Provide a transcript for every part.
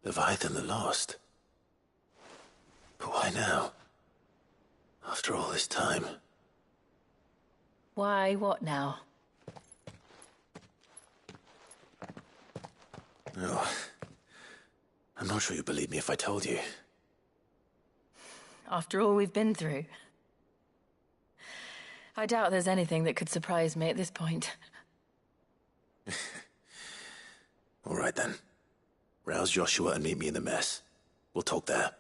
Leviathan the Lost. But why now? After all this time. Why, what now? Oh, I'm not sure you'd believe me if I told you. After all we've been through. I doubt there's anything that could surprise me at this point. All right then. Rouse Joshua and meet me in the mess. We'll talk there.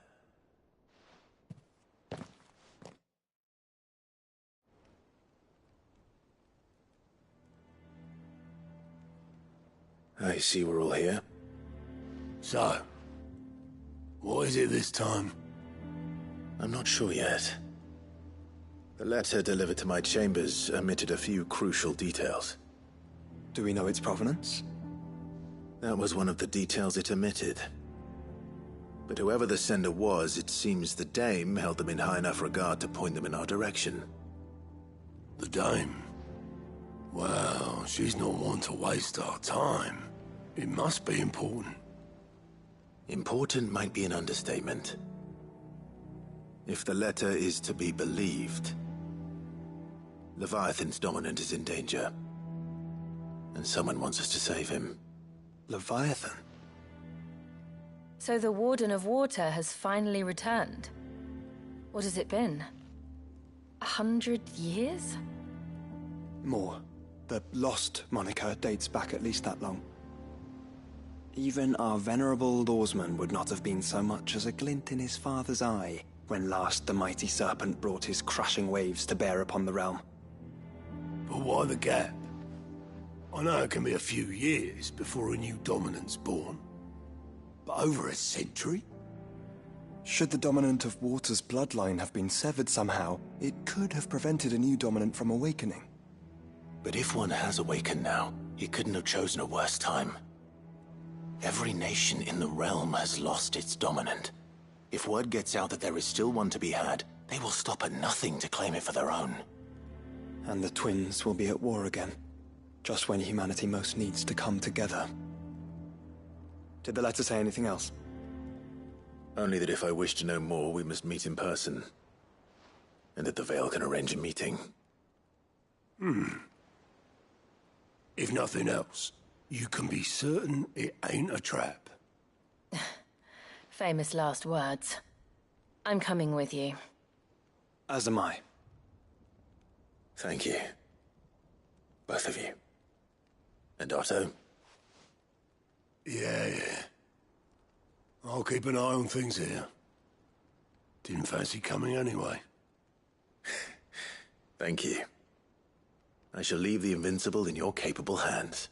I see we're all here. So, what is it this time? I'm not sure yet. The letter delivered to my chambers omitted a few crucial details. Do we know its provenance? That was one of the details it omitted. But whoever the sender was, it seems the Dame held them in high enough regard to point them in our direction. The Dame? Well, she's not one to waste our time. It must be important. Important might be an understatement. If the letter is to be believed, Leviathan's dominant is in danger. And someone wants us to save him. Leviathan? So the Warden of Water has finally returned. What has it been? 100 years? More. The Lost moniker dates back at least that long. Even our venerable lawsman would not have been so much as a glint in his father's eye when last the mighty serpent brought his crushing waves to bear upon the realm. But why the gap? I know it can be a few years before a new dominant's born. But over a century? Should the dominant of Water's bloodline have been severed somehow, it could have prevented a new dominant from awakening. But if one has awakened now, he couldn't have chosen a worse time. Every nation in the realm has lost its dominant. If word gets out that there is still one to be had, they will stop at nothing to claim it for their own. And the twins will be at war again, just when humanity most needs to come together. Did the letter say anything else? Only that if I wish to know more, we must meet in person. And that the Veil can arrange a meeting. If nothing else, you can be certain it ain't a trap. Famous last words. I'm coming with you. As am I. Thank you. Both of you. And Otto? Yeah. I'll keep an eye on things here. Didn't fancy coming anyway. Thank you. I shall leave the Invincible in your capable hands.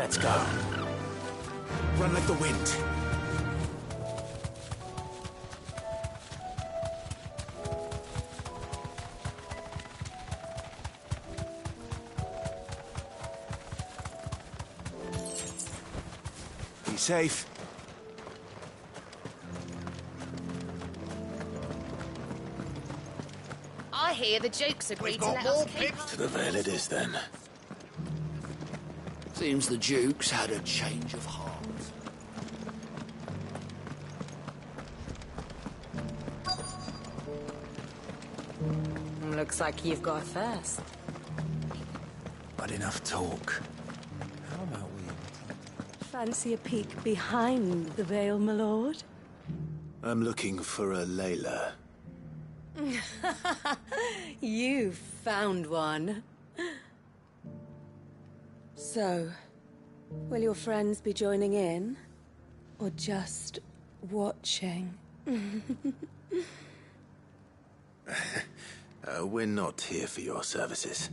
Let's go. Run like the wind. Be safe. I hear the Duke's agreed to let us keep... To the Vale it is, then. Seems the Duke's had a change of heart. Looks like you've got a thirst. But enough talk. How about we... Fancy a peek behind the veil, my lord? I'm looking for a Layla. You found one. So, will your friends be joining in? Or just watching? We're not here for your services.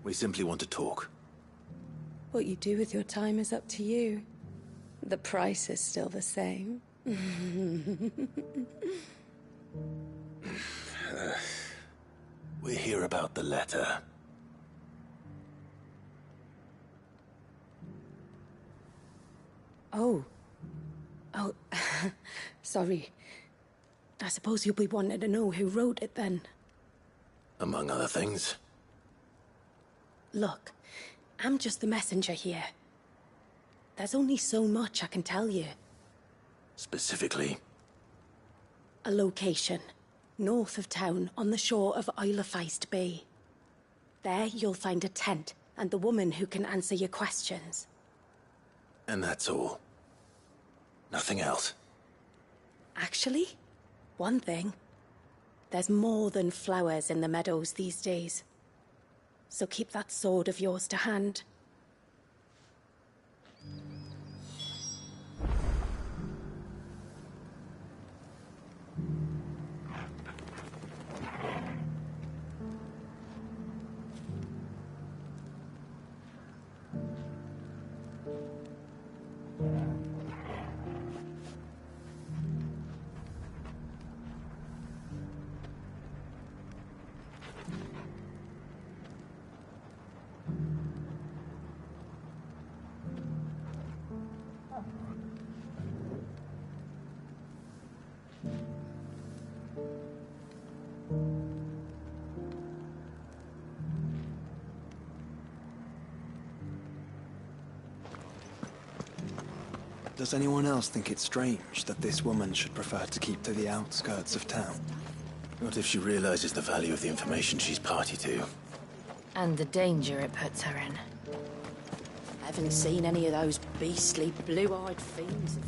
We simply want to talk. What you do with your time is up to you. The price is still the same. We're here about the letter. Oh. Sorry. I suppose you'll be wanting to know who wrote it then. Among other things. Look, I'm just the messenger here. There's only so much I can tell you. Specifically? A location, north of town, on the shore of Isle of Feist Bay. There you'll find a tent, and the woman who can answer your questions. And that's all. Nothing else. Actually, one thing. There's more than flowers in the meadows these days. So keep that sword of yours to hand. Does anyone else think it's strange that this woman should prefer to keep to the outskirts of town? What if she realizes the value of the information she's party to? And the danger it puts her in. Haven't seen any of those beastly blue-eyed fiends.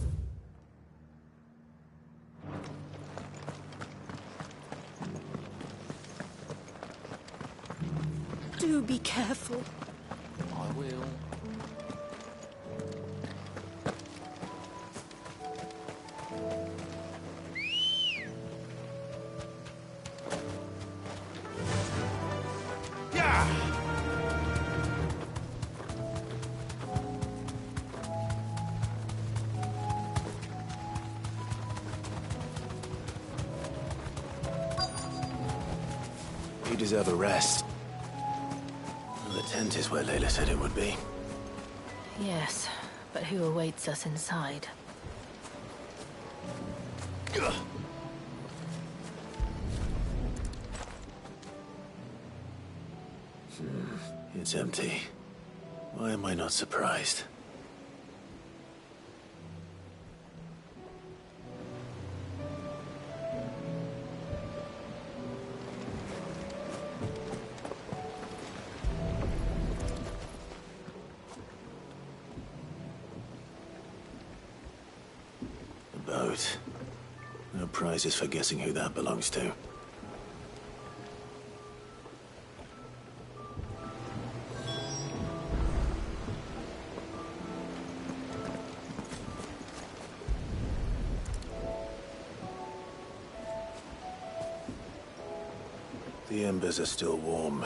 Do be careful. I will. You deserve a rest. The tent is where Layla said it would be. Yes, but who awaits us inside? It's empty. Why am I not surprised? The boat. No prizes for guessing who that belongs to. The embers are still warm.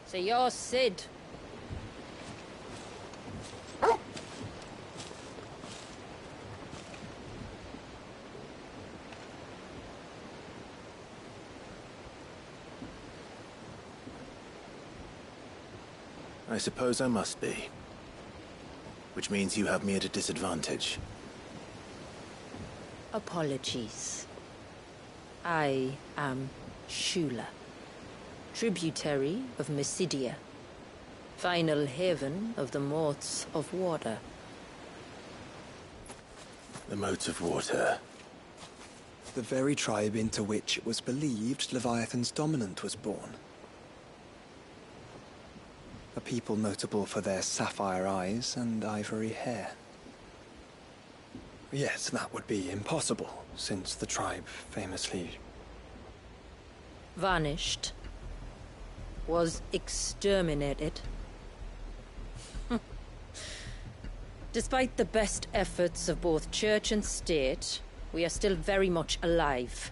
So you're Sid, I suppose I must be. Which means you have me at a disadvantage. Apologies. I am Shula, tributary of Mysidia, final haven of the Motes of Water. The Motes of Water. The very tribe into which it was believed Leviathan's dominant was born. A people notable for their sapphire eyes and ivory hair. Yes, that would be impossible, since the tribe famously... Vanished. Was exterminated. Despite the best efforts of both church and state, we are still very much alive.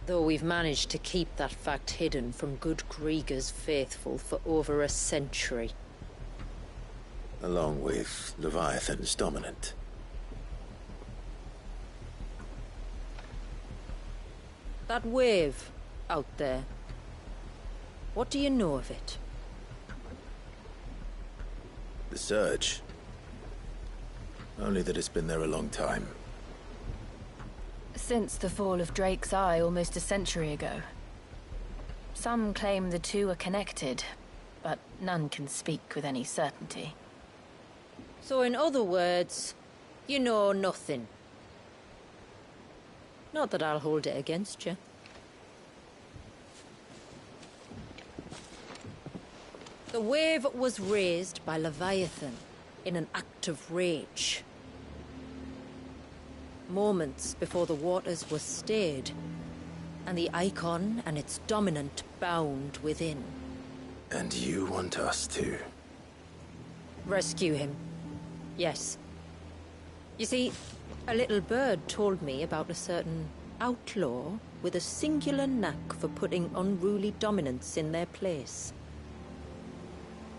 Though we've managed to keep that fact hidden from good Krieger's faithful for over a century. Along with Leviathan's dominant. That wave out there. What do you know of it? The Surge. Only that it's been there a long time. Since the fall of Drake's Eye almost a century ago. Some claim the two are connected, but none can speak with any certainty. So in other words, you know nothing. Not that I'll hold it against you. The wave was raised by Leviathan in an act of rage. Moments before the waters were stayed, and the icon and its dominant bound within. And you want us to? Rescue him. Yes. You see, a little bird told me about a certain outlaw with a singular knack for putting unruly dominants in their place.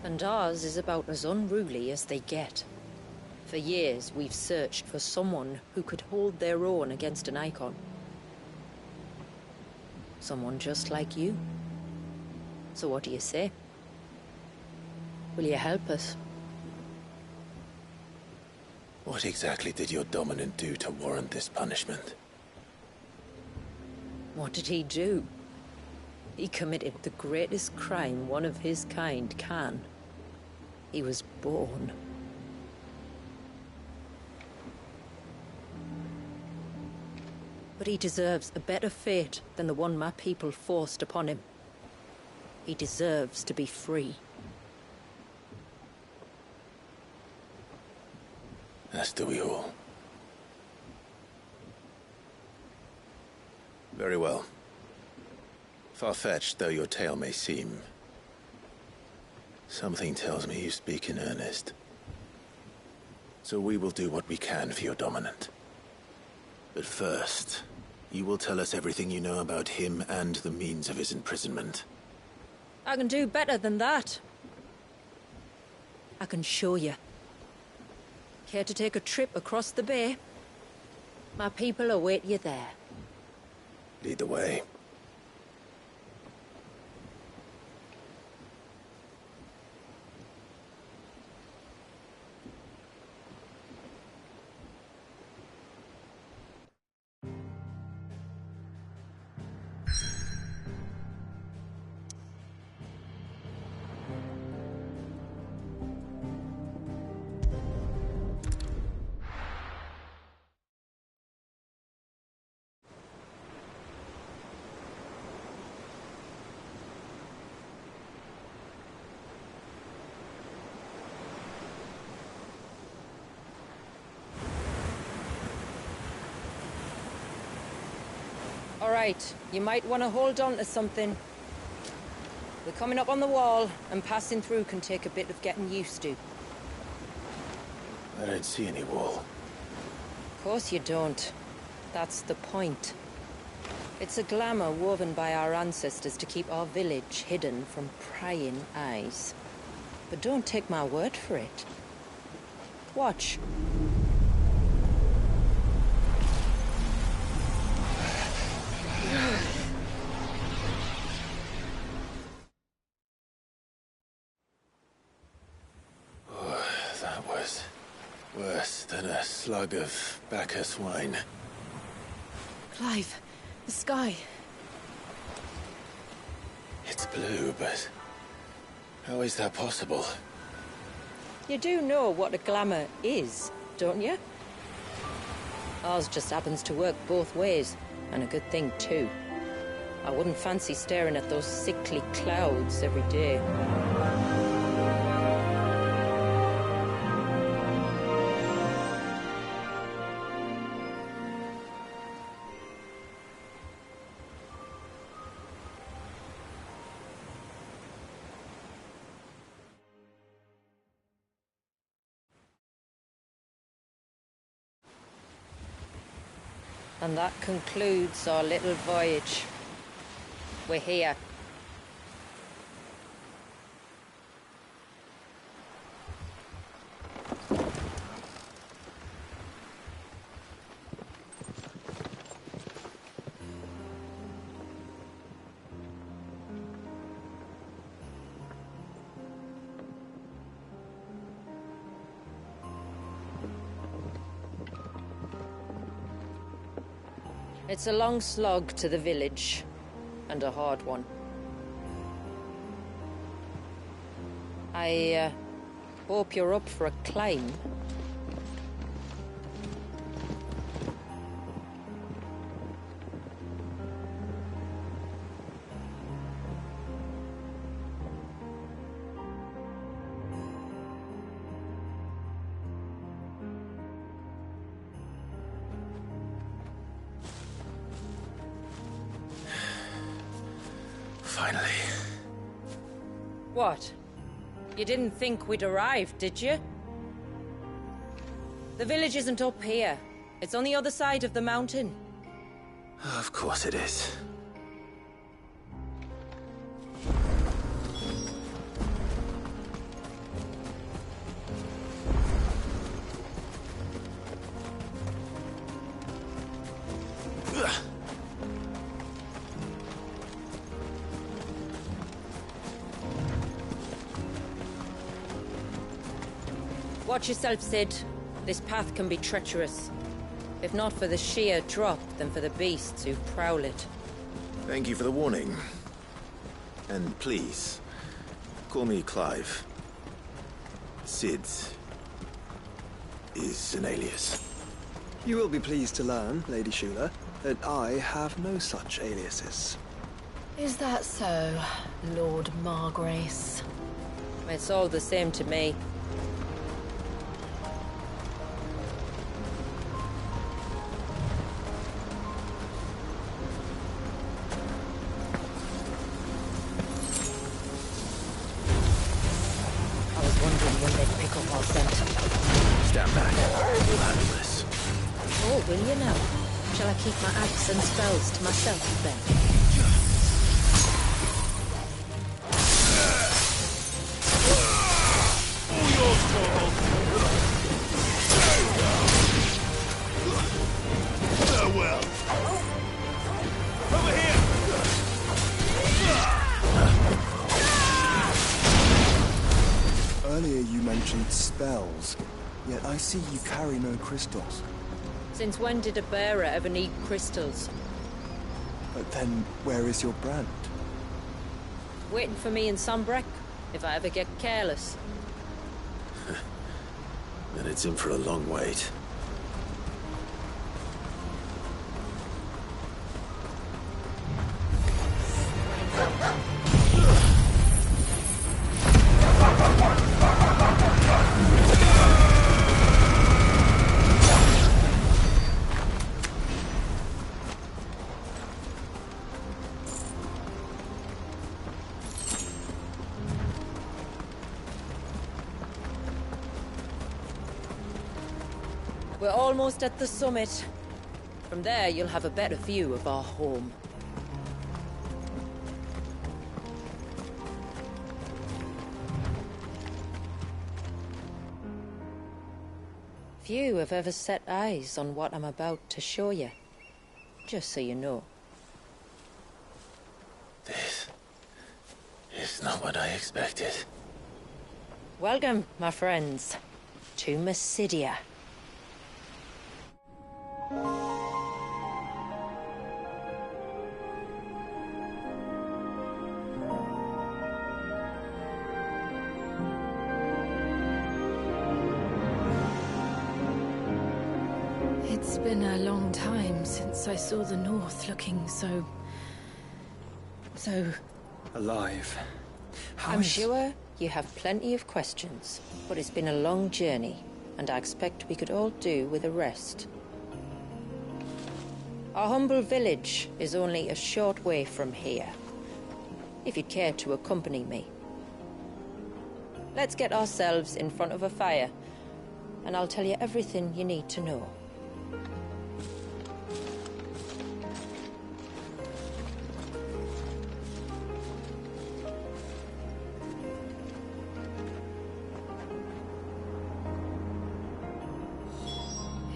And ours is about as unruly as they get. For years, we've searched for someone who could hold their own against an icon. Someone just like you. So what do you say? Will you help us? What exactly did your dominant do to warrant this punishment? What did he do? He committed the greatest crime one of his kind can. He was born. But he deserves a better fate than the one my people forced upon him. He deserves to be free. As do we all. Very well. Far-fetched though your tale may seem, something tells me you speak in earnest. So we will do what we can for your dominant. But first, you will tell us everything you know about him and the means of his imprisonment. I can do better than that. I can show you. Care to take a trip across the bay? My people await you there. Lead the way. All right, you might want to hold on to something. We're coming up on the wall, and passing through can take a bit of getting used to. I don't see any wall. Of course you don't. That's the point. It's a glamour woven by our ancestors to keep our village hidden from prying eyes. But don't take my word for it. Watch. worse than a slug of Bacchus wine. Clive, the sky. It's blue, but how is that possible? You do know what a glamour is, don't you? Ours just happens to work both ways, and a good thing too. I wouldn't fancy staring at those sickly clouds every day. And that concludes our little voyage. We're here. It's a long slog to the village, and a hard one. I hope you're up for a climb. Finally. What? You didn't think we'd arrived, did you? The village isn't up here. It's on the other side of the mountain. Of course it is. Watch yourself, Sid. This path can be treacherous. If not for the sheer drop, then for the beasts who prowl it. Thank you for the warning. And please, call me Clive. Sid is an alias. You will be pleased to learn, Lady Shula, that I have no such aliases. Is that so, Lord Margrace? It's all the same to me. Oh, will you now? Shall I keep my axe and spells to myself then? Farewell. Over here! Earlier you mentioned spells, yet I see you carry no crystals. Since when did a bearer ever need crystals? But then, where is your brand? Waiting for me in Sunbreck, if I ever get careless. Then it's in for a long wait. We're almost at the summit. From there, you'll have a better view of our home. Few have ever set eyes on what I'm about to show you. Just so you know. This is not what I expected. Welcome, my friends, to Mysidia. It's been a long time since I saw the North looking so... alive. I'm sure you have plenty of questions, but it's been a long journey, and I expect we could all do with a rest. Our humble village is only a short way from here, if you'd care to accompany me. Let's get ourselves in front of a fire, and I'll tell you everything you need to know.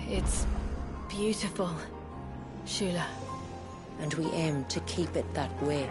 It's beautiful, Shula. And we aim to keep it that way.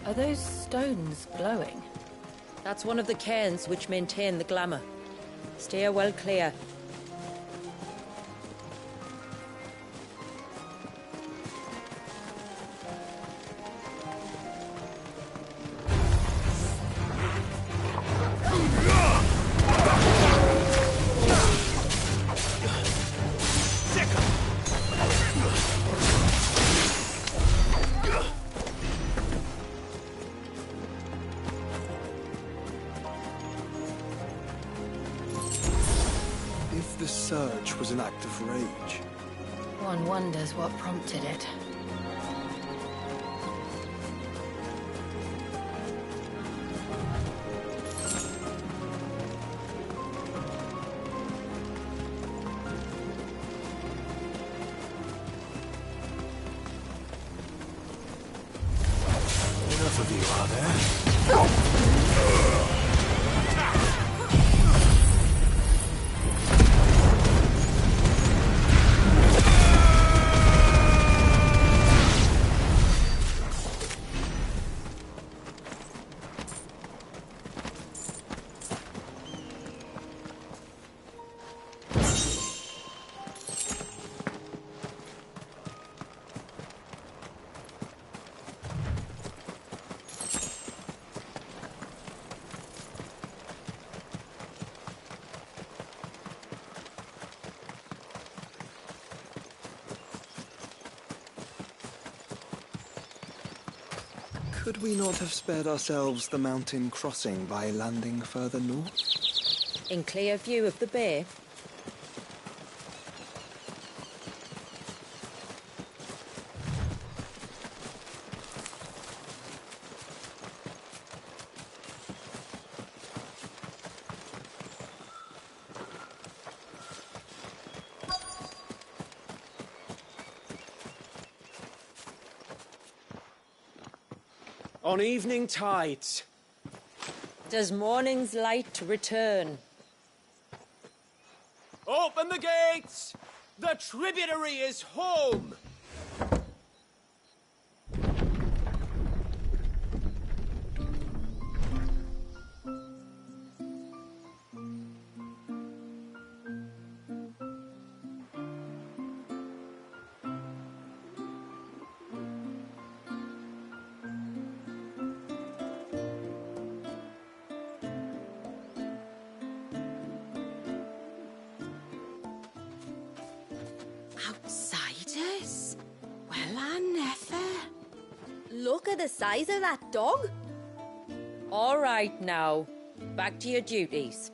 Are those stones glowing? That's one of the cairns which maintain the glamour. Steer well clear. If the surge was an act of rage, One wonders what prompted it. Enough of you, are there? could we not have spared ourselves the mountain crossing by landing further north? In clear view of the bay? On evening tides. Does morning's light return? Open the gates! The tributary is home! Outsiders? Well, I never. Look at the size of that dog. All right now. back to your duties.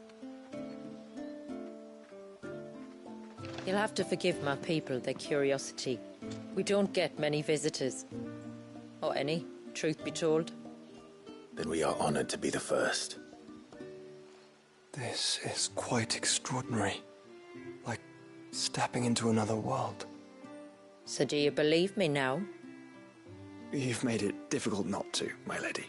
You'll have to forgive my people their curiosity. We don't get many visitors. Or any, truth be told. Then we are honored to be the first. This is quite extraordinary. Like stepping into another world. So do you believe me now? You've made it difficult not to, my lady.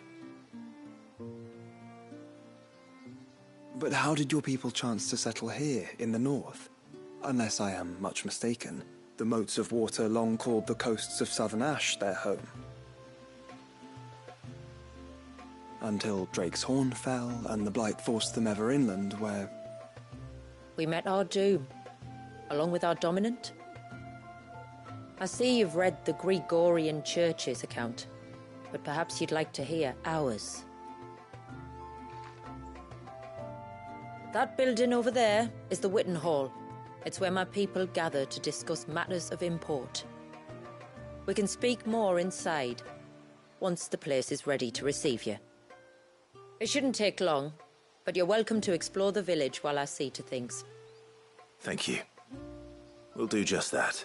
But how did your people chance to settle here, in the north? Unless I am much mistaken, the moats of water long called the coasts of Southern Ash their home. Until Drake's Horn fell, and the Blight forced them ever inland, where... We met our doom, along with our dominant. I see you've read the Gregorian Church's account, but perhaps you'd like to hear ours. That building over there is the Witten Hall. It's where my people gather to discuss matters of import. We can speak more inside, once the place is ready to receive you. It shouldn't take long, but you're welcome to explore the village while I see to things. Thank you. We'll do just that.